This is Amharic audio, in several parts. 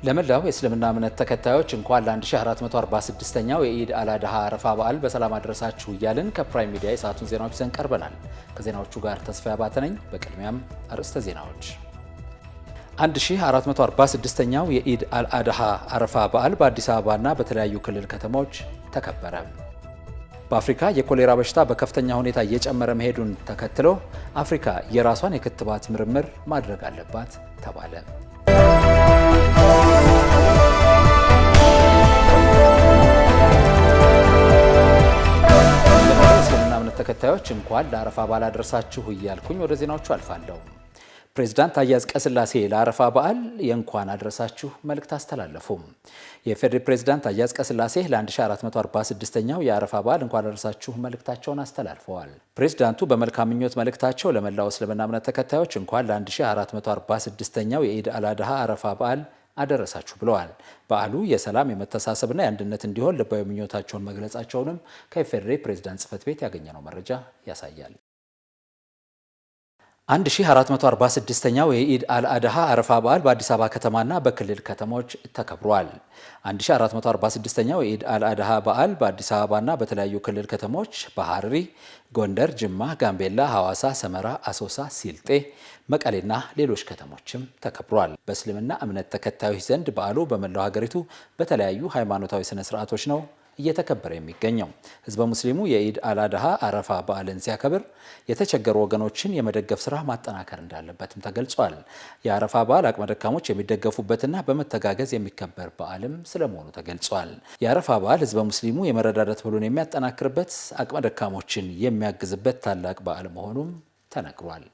ለመላው የእስልምና እምነት ተከታዮች እንኳን ለ1446ኛው የኢድ አልአድሃ አረፋ በዓል በሰላም አደረሳችሁ እያልን ከፕራይም ሚዲያ የሰዓቱን ዜናዎች ይዘን ቀርበናል። ከዜናዎቹ ጋር ተስፋዬ አባተ ነኝ። በቅድሚያም አርዕስተ ዜናዎች። 1446ኛው የኢድ አልአድሃ አረፋ በዓል በአዲስ አበባና በተለያዩ ክልል ከተሞች ተከበረ። በአፍሪካ የኮሌራ በሽታ በከፍተኛ ሁኔታ እየጨመረ መሄዱን ተከትሎ አፍሪካ የራሷን የክትባት ምርምር ማድረግ አለባት ተባለ። ለእስልምና እምነት ተከታዮች እንኳን ለአረፋ በዓል አደረሳችሁ እያልኩኝ ወደ ዜናዎቹ አልፋለሁ። ፕሬዝዳንት ታዬ አጽቀሥላሴ ለአረፋ በዓል የእንኳን አደረሳችሁ መልእክት አስተላለፉ። የፌዴራል ፕሬዝዳንት ታዬ አጽቀሥላሴ ለ1446ኛው የአረፋ በዓል እንኳን አደረሳችሁ መልእክታቸውን አስተላልፈዋል። ፕሬዝዳንቱ በመልካም ምኞት መልእክታቸው ለመላው እስልምና እምነት ተከታዮች እንኳን ለ1446ኛው የኢድ አልአድሃ አረፋ በዓል አደረሳችሁ ብለዋል። በዓሉ የሰላም የመተሳሰብና የአንድነት እንዲሆን ልባዊ ምኞታቸውን መግለጻቸውንም ከፌዴራል ፕሬዝዳንት ጽሕፈት ቤት ያገኘነው መረጃ ያሳያል። 1446ኛው የኢድ አልአድሃ አረፋ በዓል በአዲስ አበባ ከተማና በክልል ከተሞች ተከብሯል። 1446ኛው የኢድ አልአድሃ በዓል በአዲስ አበባና በተለያዩ ክልል ከተሞች በሐረሪ፣ ጎንደር፣ ጅማ፣ ጋምቤላ፣ ሐዋሳ፣ ሰመራ፣ አሶሳ፣ ሲልጤ፣ መቀሌና ሌሎች ከተሞችም ተከብሯል። በእስልምና እምነት ተከታዮች ዘንድ በዓሉ በመላው ሀገሪቱ በተለያዩ ሃይማኖታዊ ስነ ስርዓቶች ነው እየተከበረ የሚገኘው። ህዝበ ሙስሊሙ የኢድ አልአድሃ አረፋ በዓልን ሲያከብር የተቸገሩ ወገኖችን የመደገፍ ስራ ማጠናከር እንዳለበትም ተገልጿል። የአረፋ በዓል አቅመ ደካሞች የሚደገፉበትና በመተጋገዝ የሚከበር በዓልም ስለመሆኑ ተገልጿል። የአረፋ በዓል ህዝበ ሙስሊሙ የመረዳዳት ብሉን የሚያጠናክርበት፣ አቅመ ደካሞችን የሚያግዝበት ታላቅ በዓል መሆኑም ተነግሯል።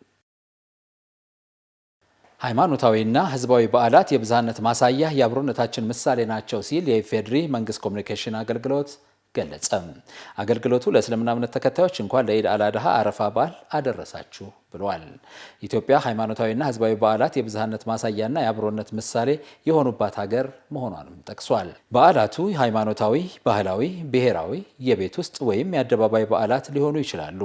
ሃይማኖታዊና ህዝባዊ በዓላት የብዝሃነት ማሳያ የአብሮነታችን ምሳሌ ናቸው ሲል የኢፌዴሪ መንግስት ኮሚኒኬሽን አገልግሎት ገለጸ። አገልግሎቱ ለእስልምና እምነት ተከታዮች እንኳን ለኢድ አልአድሃ አረፋ በዓል አደረሳችሁ ብሏል። ኢትዮጵያ ሃይማኖታዊና ህዝባዊ በዓላት የብዝሃነት ማሳያና የአብሮነት ምሳሌ የሆኑባት ሀገር መሆኗንም ጠቅሷል። በዓላቱ ሃይማኖታዊ፣ ባህላዊ፣ ብሔራዊ፣ የቤት ውስጥ ወይም የአደባባይ በዓላት ሊሆኑ ይችላሉ።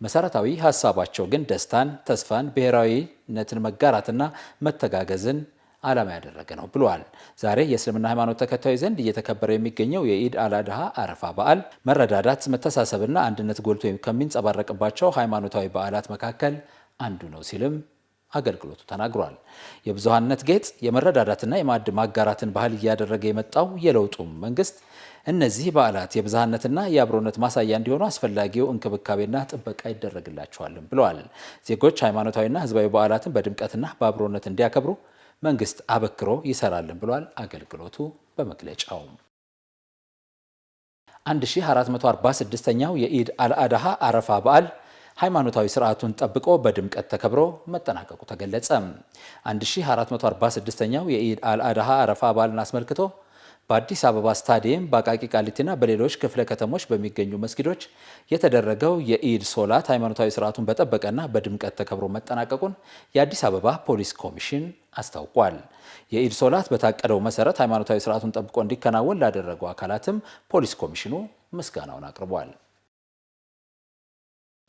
መሰረታዊ ሀሳባቸው ግን ደስታን፣ ተስፋን፣ ብሔራዊነትን መጋራትና መተጋገዝን ዓላማ ያደረገ ነው ብሏል። ዛሬ የእስልምና ሃይማኖት ተከታዮች ዘንድ እየተከበረ የሚገኘው የኢድ አልአድሃ አረፋ በዓል መረዳዳት፣ መተሳሰብና አንድነት ጎልቶ ከሚንጸባረቅባቸው ሃይማኖታዊ በዓላት መካከል አንዱ ነው ሲልም አገልግሎቱ ተናግሯል። የብዙሃንነት ጌጥ፣ የመረዳዳትና የማዕድ ማጋራትን ባህል እያደረገ የመጣው የለውጡ መንግስት እነዚህ በዓላት የብዝሃነትና የአብሮነት ማሳያ እንዲሆኑ አስፈላጊው እንክብካቤና ጥበቃ ይደረግላቸዋልም ብለዋል። ዜጎች ሃይማኖታዊና ህዝባዊ በዓላትን በድምቀትና በአብሮነት እንዲያከብሩ መንግስት አበክሮ ይሰራልን ብሏል አገልግሎቱ በመግለጫው። 1446ኛው የኢድ አልአድሃ አረፋ በዓል ሃይማኖታዊ ስርዓቱን ጠብቆ በድምቀት ተከብሮ መጠናቀቁ ተገለጸ። 1446ኛው የኢድ አልአድሃ አረፋ በዓልን አስመልክቶ በአዲስ አበባ ስታዲየም፣ በአቃቂ ቃሊቲና በሌሎች ክፍለ ከተሞች በሚገኙ መስጊዶች የተደረገው የኢድ ሶላት ሃይማኖታዊ ስርዓቱን በጠበቀና በድምቀት ተከብሮ መጠናቀቁን የአዲስ አበባ ፖሊስ ኮሚሽን አስታውቋል። የኢድ ሶላት በታቀደው መሰረት ሃይማኖታዊ ስርዓቱን ጠብቆ እንዲከናወን ላደረጉ አካላትም ፖሊስ ኮሚሽኑ ምስጋናውን አቅርቧል።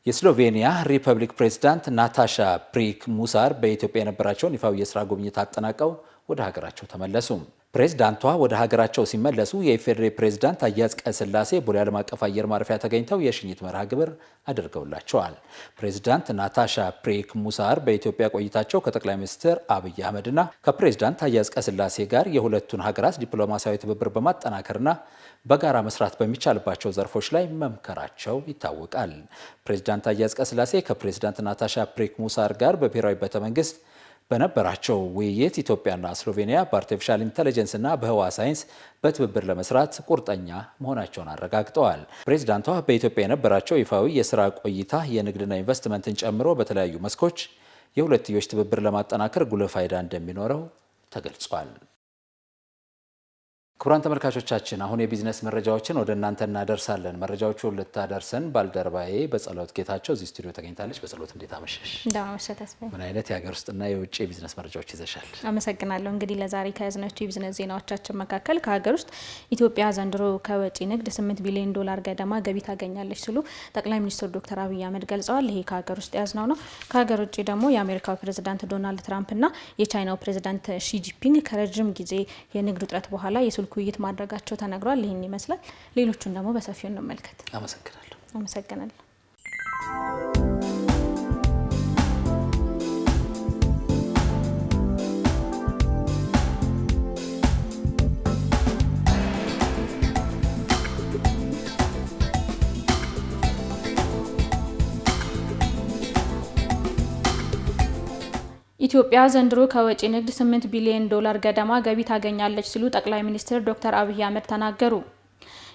የስሎቬኒያ ሪፐብሊክ ፕሬዝዳንት ናታሻ ፕሪክ ሙሳር በኢትዮጵያ የነበራቸውን ይፋዊ የስራ ጉብኝት አጠናቀው ወደ ሀገራቸው ተመለሱ። ፕሬዝዳንቷ ወደ ሀገራቸው ሲመለሱ የኢፌዴሪ ፕሬዝዳንት ታዬ አጽቀሥላሴ ቦሌ ዓለም አቀፍ አየር ማረፊያ ተገኝተው የሽኝት መርሃ ግብር አድርገውላቸዋል። ፕሬዝዳንት ናታሻ ፕሪክ ሙሳር በኢትዮጵያ ቆይታቸው ከጠቅላይ ሚኒስትር አብይ አህመድና ከፕሬዝዳንት ታዬ አጽቀሥላሴ ጋር የሁለቱን ሀገራት ዲፕሎማሲያዊ ትብብር በማጠናከርና በጋራ መስራት በሚቻልባቸው ዘርፎች ላይ መምከራቸው ይታወቃል። ፕሬዝዳንት ታዬ አጽቀሥላሴ ከፕሬዝዳንት ናታሻ ፕሪክ ሙሳር ጋር በብሔራዊ ቤተ መንግስት በነበራቸው ውይይት ኢትዮጵያና ስሎቬኒያ በአርቲፊሻል ኢንተለጀንስ እና በህዋ ሳይንስ በትብብር ለመስራት ቁርጠኛ መሆናቸውን አረጋግጠዋል። ፕሬዝዳንቷ በኢትዮጵያ የነበራቸው ይፋዊ የስራ ቆይታ የንግድና ኢንቨስትመንትን ጨምሮ በተለያዩ መስኮች የሁለትዮሽ ትብብር ለማጠናከር ጉልህ ፋይዳ እንደሚኖረው ተገልጿል። ክቡራን ተመልካቾቻችን አሁን የቢዝነስ መረጃዎችን ወደ እናንተ እናደርሳለን። መረጃዎቹን ልታደርሰን ባልደረባዬ በጸሎት ጌታቸው እዚህ ስቱዲዮ ተገኝታለች። በጸሎት እንዴት አመሸሽ? እንደማመሸሽ ተስፋዬ። ምን አይነት የሀገር ውስጥና የውጭ የቢዝነስ መረጃዎች ይዘሻል? አመሰግናለሁ። እንግዲህ ለዛሬ ከያዝናቸው የቢዝነስ ዜናዎቻችን መካከል ከሀገር ውስጥ ኢትዮጵያ ዘንድሮ ከወጪ ንግድ 8 ቢሊዮን ዶላር ገደማ ገቢ ታገኛለች ሲሉ ጠቅላይ ሚኒስትር ዶክተር አብይ አህመድ ገልጸዋል። ይሄ ከሀገር ውስጥ ያዝናው ነው። ከሀገር ውጭ ደግሞ የአሜሪካው ፕሬዝዳንት ዶናልድ ትራምፕና የቻይናው ፕሬዝዳንት ሺ ጂንፒንግ ከረጅም ጊዜ የንግድ ውጥረት በኋላ የስልክ ውይይት ማድረጋቸው ተነግሯል። ይህን ይመስላል። ሌሎቹን ደግሞ በሰፊው እንመልከት። አመሰግናለሁ። ኢትዮጵያ ዘንድሮ ከወጪ ንግድ 8 ቢሊዮን ዶላር ገደማ ገቢ ታገኛለች ሲሉ ጠቅላይ ሚኒስትር ዶክተር አብይ አህመድ ተናገሩ።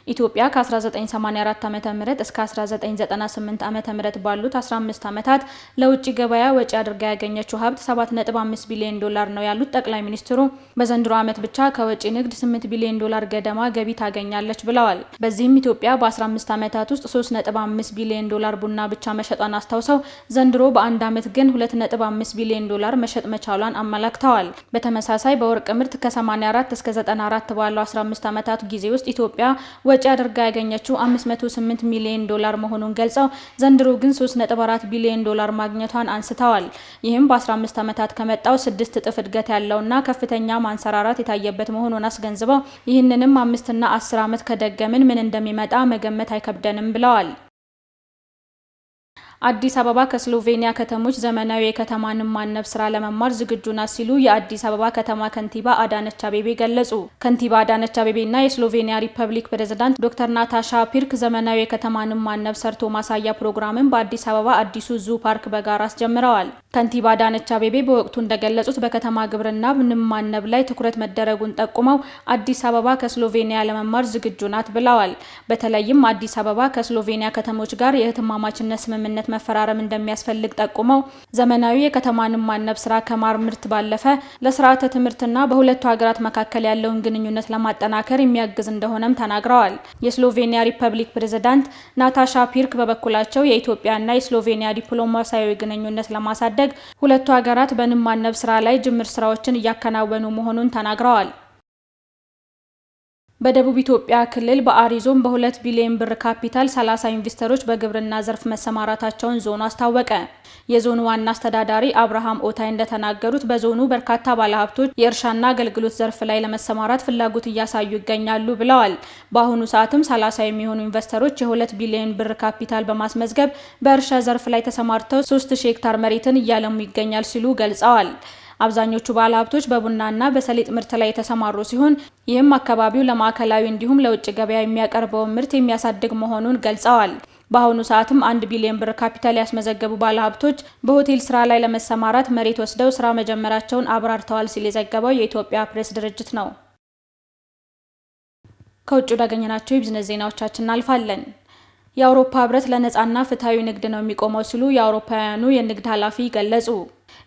ኢትዮጵያ ከ1984 ዓመተ ምህረት እስከ 1998 ዓመተ ምህረት ባሉት 15 ዓመታት ለውጭ ገበያ ወጪ አድርጋ ያገኘችው ሀብት 7.5 ቢሊዮን ዶላር ነው ያሉት ጠቅላይ ሚኒስትሩ በዘንድሮ ዓመት ብቻ ከወጪ ንግድ 8 ቢሊዮን ዶላር ገደማ ገቢ ታገኛለች ብለዋል። በዚህም ኢትዮጵያ በ15 ዓመታት ውስጥ 3.5 ቢሊዮን ዶላር ቡና ብቻ መሸጧን አስታውሰው ዘንድሮ በአንድ ዓመት ግን 2.5 ቢሊዮን ዶላር መሸጥ መቻሏን አመላክተዋል። በተመሳሳይ በወርቅ ምርት ከ84 እስከ 94 ባለው 15 ዓመታት ጊዜ ውስጥ ኢትዮጵያ ወጪ አድርጋ ያገኘችው 508 ሚሊዮን ዶላር መሆኑን ገልጸው ዘንድሮ ግን 3.4 ቢሊዮን ዶላር ማግኘቷን አንስተዋል። ይህም በ15 ዓመታት ከመጣው 6 እጥፍ እድገት ያለውና ከፍተኛ ማንሰራራት የታየበት መሆኑን አስገንዝበው ይህንንም 5 እና 10 ዓመት ከደገምን ምን እንደሚመጣ መገመት አይከብደንም ብለዋል። አዲስ አበባ ከስሎቬኒያ ከተሞች ዘመናዊ የከተማን ማነብ ስራ ለመማር ዝግጁ ናት ሲሉ የአዲስ አበባ ከተማ ከንቲባ አዳነች አቤቤ ገለጹ። ከንቲባ አዳነች አቤቤና የስሎቬኒያ ሪፐብሊክ ፕሬዝዳንት ዶክተር ናታሻ ፒርክ ዘመናዊ የከተማን ማነብ ሰርቶ ማሳያ ፕሮግራምን በአዲስ አበባ አዲሱ ዙ ፓርክ በጋራ አስጀምረዋል። ከንቲባ አዳነች አቤቤ በወቅቱ እንደገለጹት በከተማ ግብርና ንብ ማነብ ላይ ትኩረት መደረጉን ጠቁመው አዲስ አበባ ከስሎቬኒያ ለመማር ዝግጁ ናት ብለዋል። በተለይም አዲስ አበባ ከስሎቬኒያ ከተሞች ጋር የእህትማማችነት ስምምነት መፈራረም እንደሚያስፈልግ ጠቁመው ዘመናዊ የከተማን ማነብ ስራ ከማር ምርት ባለፈ ለስርዓተ ትምህርትና በሁለቱ ሀገራት መካከል ያለውን ግንኙነት ለማጠናከር የሚያግዝ እንደሆነም ተናግረዋል። የስሎቬኒያ ሪፐብሊክ ፕሬዝዳንት ናታሻ ፒርክ በበኩላቸው የኢትዮጵያና የስሎቬኒያ ዲፕሎማሲያዊ ግንኙነት ለማሳደግ ሁለቱ ሀገራት በንብ ማነብ ስራ ላይ ጅምር ስራዎችን እያከናወኑ መሆኑን ተናግረዋል። በደቡብ ኢትዮጵያ ክልል በአሪ ዞን በ2 ቢሊዮን ብር ካፒታል 30 ኢንቨስተሮች በግብርና ዘርፍ መሰማራታቸውን ዞኑ አስታወቀ። የዞኑ ዋና አስተዳዳሪ አብርሃም ኦታይ እንደተናገሩት በዞኑ በርካታ ባለሀብቶች የእርሻና አገልግሎት ዘርፍ ላይ ለመሰማራት ፍላጎት እያሳዩ ይገኛሉ ብለዋል። በአሁኑ ሰዓትም 30 የሚሆኑ ኢንቨስተሮች የ2 ቢሊዮን ብር ካፒታል በማስመዝገብ በእርሻ ዘርፍ ላይ ተሰማርተው 3000 ሄክታር መሬትን እያለሙ ይገኛል ሲሉ ገልጸዋል። አብዛኞቹ ባለሀብቶች በቡናና በሰሊጥ ምርት ላይ የተሰማሩ ሲሆን ይህም አካባቢው ለማዕከላዊ እንዲሁም ለውጭ ገበያ የሚያቀርበውን ምርት የሚያሳድግ መሆኑን ገልጸዋል። በአሁኑ ሰዓትም 1 ቢሊዮን ብር ካፒታል ያስመዘገቡ ባለሀብቶች በሆቴል ስራ ላይ ለመሰማራት መሬት ወስደው ስራ መጀመራቸውን አብራርተዋል ሲል የዘገበው የኢትዮጵያ ፕሬስ ድርጅት ነው። ከውጭ ወዳገኘናቸው የቢዝነስ ዜናዎቻችን እናልፋለን። የአውሮፓ ህብረት ለነጻና ፍትሃዊ ንግድ ነው የሚቆመው ሲሉ የአውሮፓውያኑ የንግድ ኃላፊ ገለጹ።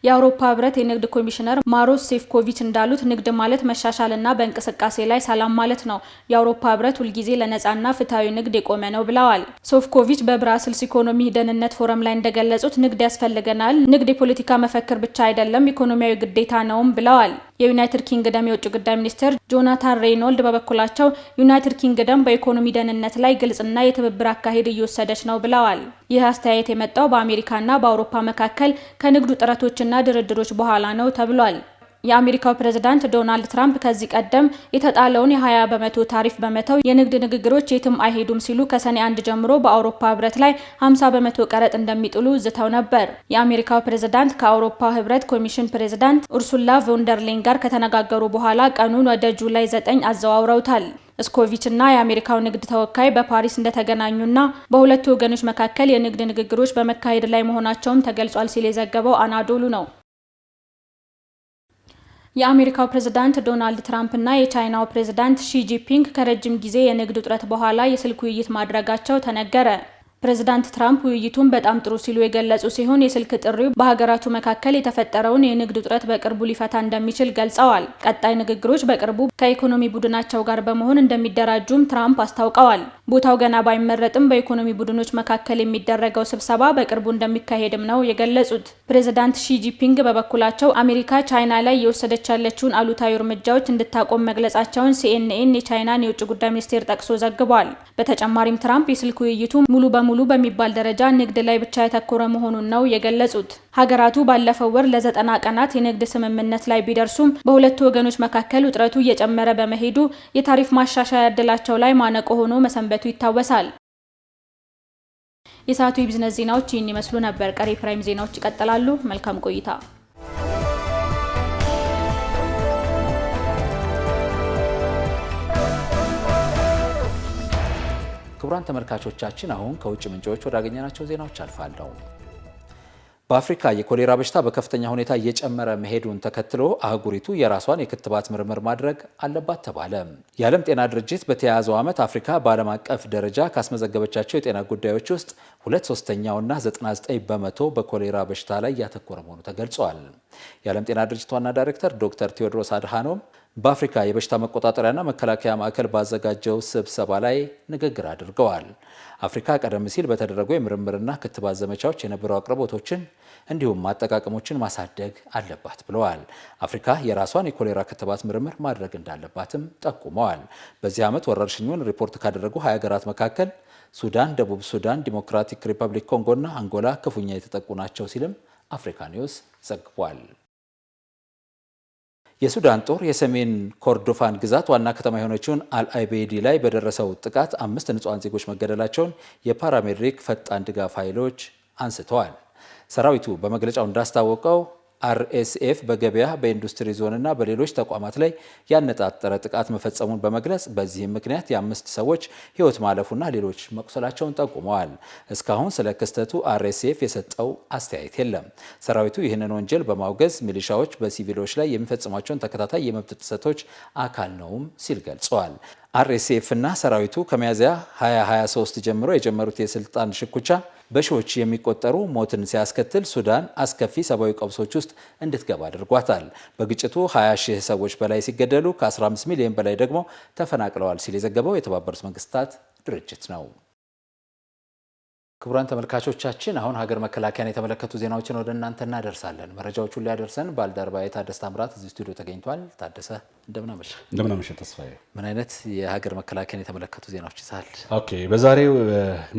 የአውሮፓ ህብረት የንግድ ኮሚሽነር ማሮስ ሴፍኮቪች እንዳሉት ንግድ ማለት መሻሻልና በእንቅስቃሴ ላይ ሰላም ማለት ነው። የአውሮፓ ህብረት ሁልጊዜ ለነጻና ፍትሃዊ ንግድ የቆመ ነው ብለዋል። ሴፍኮቪች በብራስልስ ኢኮኖሚ ደህንነት ፎረም ላይ እንደገለጹት ንግድ ያስፈልገናል። ንግድ የፖለቲካ መፈክር ብቻ አይደለም፣ ኢኮኖሚያዊ ግዴታ ነውም ብለዋል። የዩናይትድ ኪንግደም የውጭ ጉዳይ ሚኒስትር ጆናታን ሬይኖልድ በበኩላቸው ዩናይትድ ኪንግደም በኢኮኖሚ ደህንነት ላይ ግልጽና የትብብር አካሄድ እየወሰደች ነው ብለዋል። ይህ አስተያየት የመጣው በአሜሪካና በአውሮፓ መካከል ከንግዱ ጥረቶችና ድርድሮች በኋላ ነው ተብሏል። የአሜሪካው ፕሬዝዳንት ዶናልድ ትራምፕ ከዚህ ቀደም የተጣለውን የ20 በመቶ ታሪፍ በመተው የንግድ ንግግሮች የትም አይሄዱም ሲሉ ከሰኔ 1 ጀምሮ በአውሮፓ ህብረት ላይ 50 በመቶ ቀረጥ እንደሚጥሉ ዝተው ነበር። የአሜሪካው ፕሬዝዳንት ከአውሮፓ ህብረት ኮሚሽን ፕሬዝዳንት ኡርሱላ ቮንደርሌን ጋር ከተነጋገሩ በኋላ ቀኑን ወደ ጁላይ 9 አዘዋውረውታል። ስኮቪች እና የአሜሪካው ንግድ ተወካይ በፓሪስ እንደተገናኙና በሁለቱ ወገኖች መካከል የንግድ ንግግሮች በመካሄድ ላይ መሆናቸውም ተገልጿል ሲል የዘገበው አናዶሉ ነው። የአሜሪካው ፕሬዝዳንት ዶናልድ ትራምፕ እና የቻይናው ፕሬዝዳንት ሺ ጂንፒንግ ከረጅም ጊዜ የንግድ ውጥረት በኋላ የስልክ ውይይት ማድረጋቸው ተነገረ። ፕሬዝዳንት ትራምፕ ውይይቱን በጣም ጥሩ ሲሉ የገለጹ ሲሆን የስልክ ጥሪው በሀገራቱ መካከል የተፈጠረውን የንግድ ውጥረት በቅርቡ ሊፈታ እንደሚችል ገልጸዋል። ቀጣይ ንግግሮች በቅርቡ ከኢኮኖሚ ቡድናቸው ጋር በመሆን እንደሚደራጁም ትራምፕ አስታውቀዋል። ቦታው ገና ባይመረጥም በኢኮኖሚ ቡድኖች መካከል የሚደረገው ስብሰባ በቅርቡ እንደሚካሄድም ነው የገለጹት። ፕሬዝዳንት ሺ ጂንፒንግ በበኩላቸው አሜሪካ ቻይና ላይ እየወሰደች ያለችውን አሉታዊ እርምጃዎች እንድታቆም መግለጻቸውን ሲኤንኤን የቻይናን የውጭ ጉዳይ ሚኒስቴር ጠቅሶ ዘግቧል። በተጨማሪም ትራምፕ የስልክ ውይይቱ ሙሉ በሙሉ በሚባል ደረጃ ንግድ ላይ ብቻ ያተኮረ መሆኑን ነው የገለጹት። ሀገራቱ ባለፈው ወር ለ90 ቀናት የንግድ ስምምነት ላይ ቢደርሱም በሁለቱ ወገኖች መካከል ውጥረቱ እየጨመረ በመሄዱ የታሪፍ ማሻሻያ እድላቸው ላይ ማነቆ ሆኖ መሰንበቱ ይታወሳል። የሰዓቱ የቢዝነስ ዜናዎች ይህን ይመስሉ ነበር። ቀሪ ፕራይም ዜናዎች ይቀጥላሉ። መልካም ቆይታ። ክቡራን ተመልካቾቻችን አሁን ከውጭ ምንጮች ወዳገኘናቸው ዜናዎች አልፋለሁ። በአፍሪካ የኮሌራ በሽታ በከፍተኛ ሁኔታ እየጨመረ መሄዱን ተከትሎ አህጉሪቱ የራሷን የክትባት ምርምር ማድረግ አለባት ተባለ። የዓለም ጤና ድርጅት በተያያዘው ዓመት አፍሪካ በዓለም አቀፍ ደረጃ ካስመዘገበቻቸው የጤና ጉዳዮች ውስጥ 2/3ኛውና 99 በመቶ በኮሌራ በሽታ ላይ ያተኮረ መሆኑ ተገልጿል። የዓለም ጤና ድርጅት ዋና ዳይሬክተር ዶክተር ቴዎድሮስ አድሃኖም በአፍሪካ የበሽታ መቆጣጠሪያና መከላከያ ማዕከል ባዘጋጀው ስብሰባ ላይ ንግግር አድርገዋል። አፍሪካ ቀደም ሲል በተደረጉ የምርምርና ክትባት ዘመቻዎች የነበሩ አቅርቦቶችን እንዲሁም አጠቃቀሞችን ማሳደግ አለባት ብለዋል። አፍሪካ የራሷን የኮሌራ ክትባት ምርምር ማድረግ እንዳለባትም ጠቁመዋል። በዚህ ዓመት ወረርሽኙን ሪፖርት ካደረጉ 20 ሀገራት መካከል ሱዳን፣ ደቡብ ሱዳን፣ ዲሞክራቲክ ሪፐብሊክ ኮንጎና አንጎላ ክፉኛ የተጠቁ ናቸው ሲልም አፍሪካ ኒውስ ዘግቧል። የሱዳን ጦር የሰሜን ኮርዶፋን ግዛት ዋና ከተማ የሆነችውን አልአይቤዲ ላይ በደረሰው ጥቃት 5 ንጹሃን ዜጎች መገደላቸውን የፓራሜዲክ ፈጣን ድጋፍ ኃይሎች አንስተዋል። ሰራዊቱ በመግለጫው እንዳስታወቀው አርኤስኤፍ በገበያ በኢንዱስትሪ ዞንና በሌሎች ተቋማት ላይ ያነጣጠረ ጥቃት መፈጸሙን በመግለጽ በዚህም ምክንያት የ5 ሰዎች ሕይወት ማለፉና ሌሎች መቁሰላቸውን ጠቁመዋል። እስካሁን ስለ ክስተቱ አርኤስኤፍ የሰጠው አስተያየት የለም። ሰራዊቱ ይህንን ወንጀል በማውገዝ ሚሊሻዎች በሲቪሎች ላይ የሚፈጽሟቸውን ተከታታይ የመብት ጥሰቶች አካል ነውም ሲል ገልጸዋል። አርኤስኤፍ እና ሰራዊቱ ከሚያዝያ 2023 ጀምሮ የጀመሩት የስልጣን ሽኩቻ በሺዎች የሚቆጠሩ ሞትን ሲያስከትል ሱዳን አስከፊ ሰብአዊ ቀውሶች ውስጥ እንድትገባ አድርጓታል። በግጭቱ 20 ሺህ ሰዎች በላይ ሲገደሉ ከ15 ሚሊዮን በላይ ደግሞ ተፈናቅለዋል ሲል የዘገበው የተባበሩት መንግስታት ድርጅት ነው። ክቡራን ተመልካቾቻችን አሁን ሀገር መከላከያን የተመለከቱ ዜናዎችን ወደ እናንተ እናደርሳለን። መረጃዎቹን ሊያደርሰን ባልደረባዬ ታደሰ ታምራት እዚህ ስቱዲዮ ተገኝቷል። ታደሰ እንደምናመሽ ተስፋዬ። ምን አይነት የሀገር መከላከያን የተመለከቱ ዜናዎች ይዛል? ኦኬ፣ በዛሬው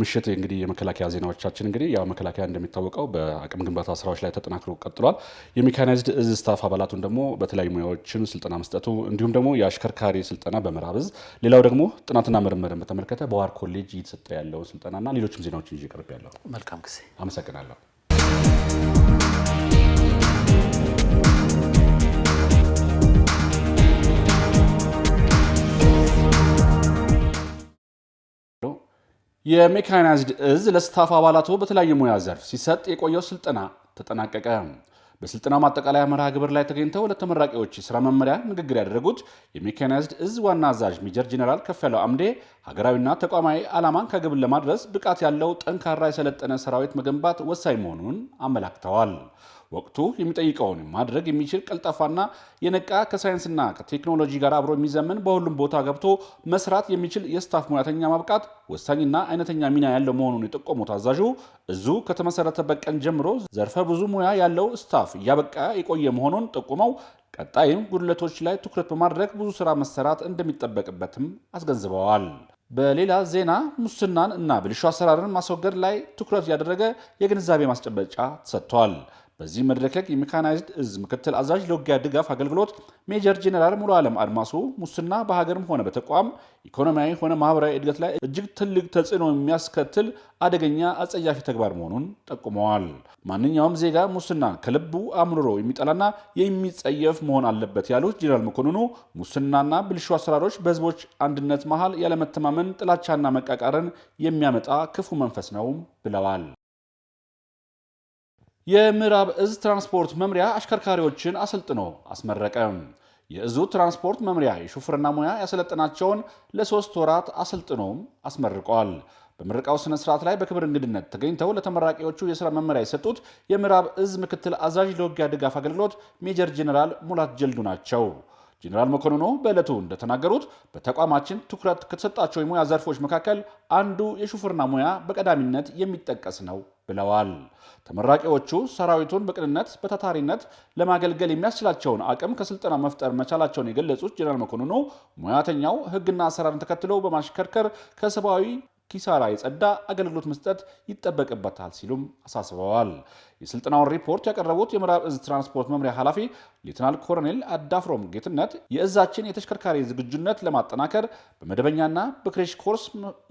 ምሽት እንግዲህ የመከላከያ ዜናዎቻችን እንግዲህ ያው መከላከያ እንደሚታወቀው በአቅም ግንባታ ስራዎች ላይ ተጠናክሮ ቀጥሏል። የሜካናይዝድ እዝ ስታፍ አባላቱን ደግሞ በተለያዩ ሙያዎችን ስልጠና መስጠቱ እንዲሁም ደግሞ የአሽከርካሪ ስልጠና በምዕራብ እዝ፣ ሌላው ደግሞ ጥናትና ምርምርን በተመለከተ በዋር ኮሌጅ እየተሰጠ ያለውን ስልጠናና ሌሎችም ዜናዎችን ይዤ ቀርብ ያለው። መልካም ጊዜ። አመሰግናለሁ። የሜካናይዝድ እዝ ለስታፍ አባላቱ በተለያዩ ሙያ ዘርፍ ሲሰጥ የቆየው ስልጠና ተጠናቀቀ። በስልጠናው ማጠቃለያ መርሃ ግብር ላይ ተገኝተው ለተመራቂዎች የሥራ መመሪያ ንግግር ያደረጉት የሜካናይዝድ እዝ ዋና አዛዥ ሜጀር ጄኔራል ከፍያለው አምዴ ሀገራዊና ተቋማዊ ዓላማን ከግብ ለማድረስ ብቃት ያለው ጠንካራ የሰለጠነ ሰራዊት መገንባት ወሳኝ መሆኑን አመላክተዋል። ወቅቱ የሚጠይቀውን ማድረግ የሚችል ቀልጣፋና የነቃ ከሳይንስና ከቴክኖሎጂ ጋር አብሮ የሚዘምን በሁሉም ቦታ ገብቶ መስራት የሚችል የስታፍ ሙያተኛ ማብቃት ወሳኝና አይነተኛ ሚና ያለው መሆኑን የጠቆሙት አዛዡ እዙ ከተመሰረተበት ቀን ጀምሮ ዘርፈ ብዙ ሙያ ያለው ስታፍ እያበቃ የቆየ መሆኑን ጠቁመው ቀጣይም ጉድለቶች ላይ ትኩረት በማድረግ ብዙ ስራ መሰራት እንደሚጠበቅበትም አስገንዝበዋል። በሌላ ዜና ሙስናን እና ብልሹ አሰራርን ማስወገድ ላይ ትኩረት ያደረገ የግንዛቤ ማስጨበጫ ተሰጥቷል። በዚህ መድረክ ላይ የሜካናይዝድ እዝ ምክትል አዛዥ ለውጊያ ድጋፍ አገልግሎት ሜጀር ጄኔራል ሙሉ ዓለም አድማሱ ሙስና በሀገርም ሆነ በተቋም ኢኮኖሚያዊ ሆነ ማህበራዊ እድገት ላይ እጅግ ትልቅ ተጽዕኖ የሚያስከትል አደገኛ አጸያፊ ተግባር መሆኑን ጠቁመዋል። ማንኛውም ዜጋ ሙስናን ከልቡ አምርሮ የሚጠላና የሚጸየፍ መሆን አለበት ያሉት ጄኔራል መኮንኑ ሙስናና ብልሹ አሰራሮች በህዝቦች አንድነት መሃል ያለመተማመን፣ ጥላቻና መቃቃርን የሚያመጣ ክፉ መንፈስ ነው ብለዋል። የምዕራብ እዝ ትራንስፖርት መምሪያ አሽከርካሪዎችን አሰልጥኖ አስመረቀ። የእዙ ትራንስፖርት መምሪያ የሹፍርና ሙያ ያሰለጠናቸውን ለ3 ወራት አሰልጥኖም አስመርቀዋል። በምረቃው ስነ ስርዓት ላይ በክብር እንግድነት ተገኝተው ለተመራቂዎቹ የሥራ መመሪያ የሰጡት የምዕራብ እዝ ምክትል አዛዥ ለውጊያ ድጋፍ አገልግሎት ሜጀር ጄኔራል ሙላት ጀልዱ ናቸው። ጄኔራል መኮንኑ በዕለቱ እንደተናገሩት በተቋማችን ትኩረት ከተሰጣቸው የሙያ ዘርፎች መካከል አንዱ የሹፍርና ሙያ በቀዳሚነት የሚጠቀስ ነው ብለዋል። ተመራቂዎቹ ሰራዊቱን በቅንነት በታታሪነት ለማገልገል የሚያስችላቸውን አቅም ከስልጠና መፍጠር መቻላቸውን የገለጹት ጄኔራል መኮንኑ ሙያተኛው ሕግና አሰራርን ተከትሎ በማሽከርከር ከሰብአዊ ኪሳራ የጸዳ አገልግሎት መስጠት ይጠበቅበታል ሲሉም አሳስበዋል። የስልጠናውን ሪፖርት ያቀረቡት የምዕራብ እዝ ትራንስፖርት መምሪያ ኃላፊ ሌተናል ኮሎኔል አዳፍሮም ጌትነት የእዛችን የተሽከርካሪ ዝግጁነት ለማጠናከር በመደበኛና በክሬሽ ኮርስ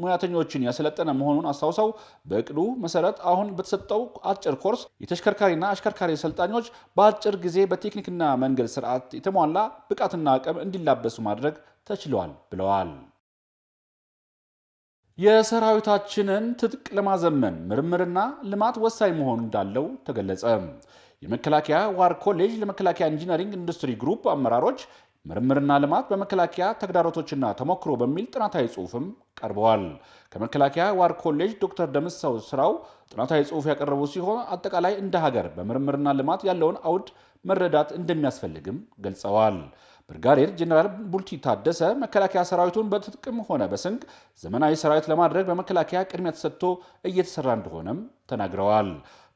ሙያተኞችን ያሰለጠነ መሆኑን አስታውሰው በእቅዱ መሰረት አሁን በተሰጠው አጭር ኮርስ የተሽከርካሪና አሽከርካሪ ሰልጣኞች በአጭር ጊዜ በቴክኒክና መንገድ ስርዓት የተሟላ ብቃትና አቅም እንዲላበሱ ማድረግ ተችሏል ብለዋል። የሰራዊታችንን ትጥቅ ለማዘመን ምርምርና ልማት ወሳኝ መሆኑ እንዳለው ተገለጸ። የመከላከያ ዋር ኮሌጅ ለመከላከያ ኢንጂነሪንግ ኢንዱስትሪ ግሩፕ አመራሮች ምርምርና ልማት በመከላከያ ተግዳሮቶችና ተሞክሮ በሚል ጥናታዊ ጽሑፍም ቀርበዋል። ከመከላከያ ዋር ኮሌጅ ዶክተር ደምሰው ስራው ጥናታዊ ጽሑፍ ያቀረቡ ሲሆን አጠቃላይ እንደ ሀገር በምርምርና ልማት ያለውን አውድ መረዳት እንደሚያስፈልግም ገልጸዋል። ብርጋዴር ጄኔራል ቡልቲ ታደሰ መከላከያ ሰራዊቱን በትጥቅም ሆነ በስንቅ ዘመናዊ ሰራዊት ለማድረግ በመከላከያ ቅድሚያ ተሰጥቶ እየተሰራ እንደሆነም ተናግረዋል።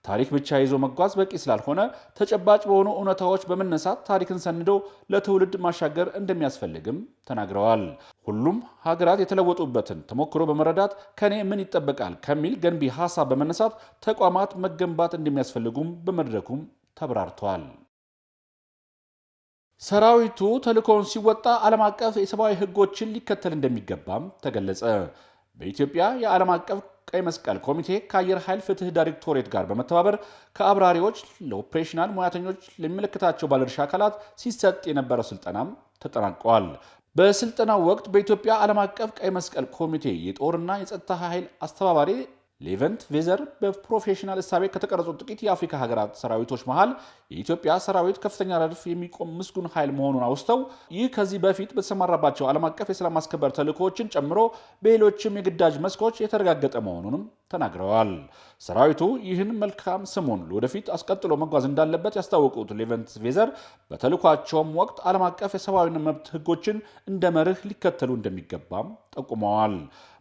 ታሪክ ብቻ ይዞ መጓዝ በቂ ስላልሆነ ተጨባጭ በሆኑ እውነታዎች በመነሳት ታሪክን ሰንዶ ለትውልድ ማሻገር እንደሚያስፈልግም ተናግረዋል። ሁሉም ሀገራት የተለወጡበትን ተሞክሮ በመረዳት ከኔ ምን ይጠበቃል ከሚል ገንቢ ሀሳብ በመነሳት ተቋማት መገንባት እንደሚያስፈልጉም በመድረኩም ተብራርተዋል። ሰራዊቱ ተልእኮውን ሲወጣ ዓለም አቀፍ የሰብአዊ ሕጎችን ሊከተል እንደሚገባም ተገለጸ። በኢትዮጵያ የዓለም አቀፍ ቀይ መስቀል ኮሚቴ ከአየር ኃይል ፍትህ ዳይሬክቶሬት ጋር በመተባበር ከአብራሪዎች ለኦፕሬሽናል ሙያተኞች ለሚመለከታቸው ባለድርሻ አካላት ሲሰጥ የነበረው ስልጠናም ተጠናቋል። በስልጠናው ወቅት በኢትዮጵያ ዓለም አቀፍ ቀይ መስቀል ኮሚቴ የጦርና የጸጥታ ኃይል አስተባባሪ ሌቨንት ቬዘር በፕሮፌሽናል እሳቤ ከተቀረጹ ጥቂት የአፍሪካ ሀገራት ሰራዊቶች መሃል የኢትዮጵያ ሰራዊት ከፍተኛ ረድፍ የሚቆም ምስጉን ኃይል መሆኑን አውስተው ይህ ከዚህ በፊት በተሰማራባቸው ዓለም አቀፍ የሰላም ማስከበር ተልእኮዎችን ጨምሮ በሌሎችም የግዳጅ መስኮች የተረጋገጠ መሆኑንም ተናግረዋል። ሰራዊቱ ይህን መልካም ስሙን ወደፊት አስቀጥሎ መጓዝ እንዳለበት ያስታወቁት ሌቨንት ቬዘር በተልእኳቸውም ወቅት ዓለም አቀፍ የሰብአዊ መብት ሕጎችን እንደ መርህ ሊከተሉ እንደሚገባም ጠቁመዋል።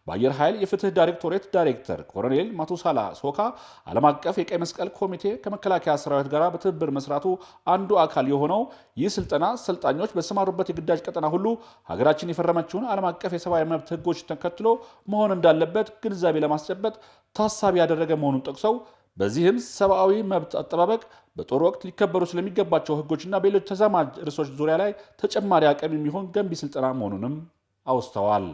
በአየር ኃይል የፍትህ ዳይሬክቶሬት ዳይሬክተር ኮሎኔል ማቱሳላ ሶካ ዓለም አቀፍ የቀይ መስቀል ኮሚቴ ከመከላከያ ሰራዊት ጋር በትብብር መስራቱ አንዱ አካል የሆነው ይህ ስልጠና ሰልጣኞች በተሰማሩበት የግዳጅ ቀጠና ሁሉ ሀገራችን የፈረመችውን ዓለም አቀፍ የሰብአዊ መብት ሕጎች ተከትሎ መሆን እንዳለበት ግንዛቤ ለማስጨበጥ ታሳቢ ያደረገ መሆኑን ጠቅሰው በዚህም ሰብአዊ መብት አጠባበቅ በጦር ወቅት ሊከበሩ ስለሚገባቸው ሕጎችና በሌሎች ተዛማጅ ርዕሶች ዙሪያ ላይ ተጨማሪ አቅም የሚሆን ገንቢ ስልጠና መሆኑንም አውስተዋል።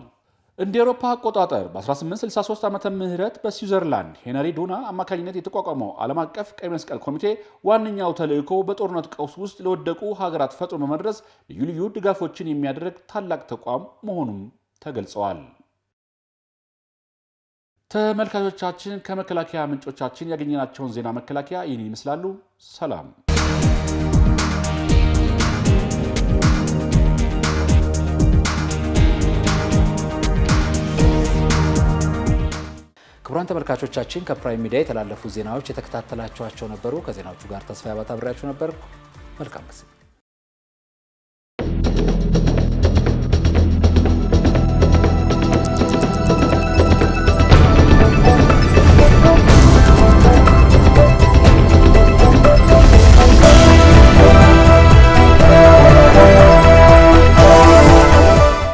እንደ አውሮፓ አቆጣጠር በ1863 ዓመተ ምህረት በስዊዘርላንድ ሄነሪ ዱና አማካኝነት የተቋቋመው ዓለም አቀፍ ቀይ መስቀል ኮሚቴ ዋነኛው ተልእኮ በጦርነት ቀውስ ውስጥ ለወደቁ ሀገራት ፈጥኖ በመድረስ ልዩ ልዩ ድጋፎችን የሚያደርግ ታላቅ ተቋም መሆኑም ተገልጸዋል። ተመልካቾቻችን ከመከላከያ ምንጮቻችን ያገኘናቸውን ዜና መከላከያ ይህን ይመስላሉ። ሰላም። ክቡራን ተመልካቾቻችን ከፕራይም ሚዲያ የተላለፉ ዜናዎች የተከታተላችኋቸው ነበሩ። ከዜናዎቹ ጋር ተስፋ ያባታ አብሬያችሁ ነበር። መልካም ጊዜ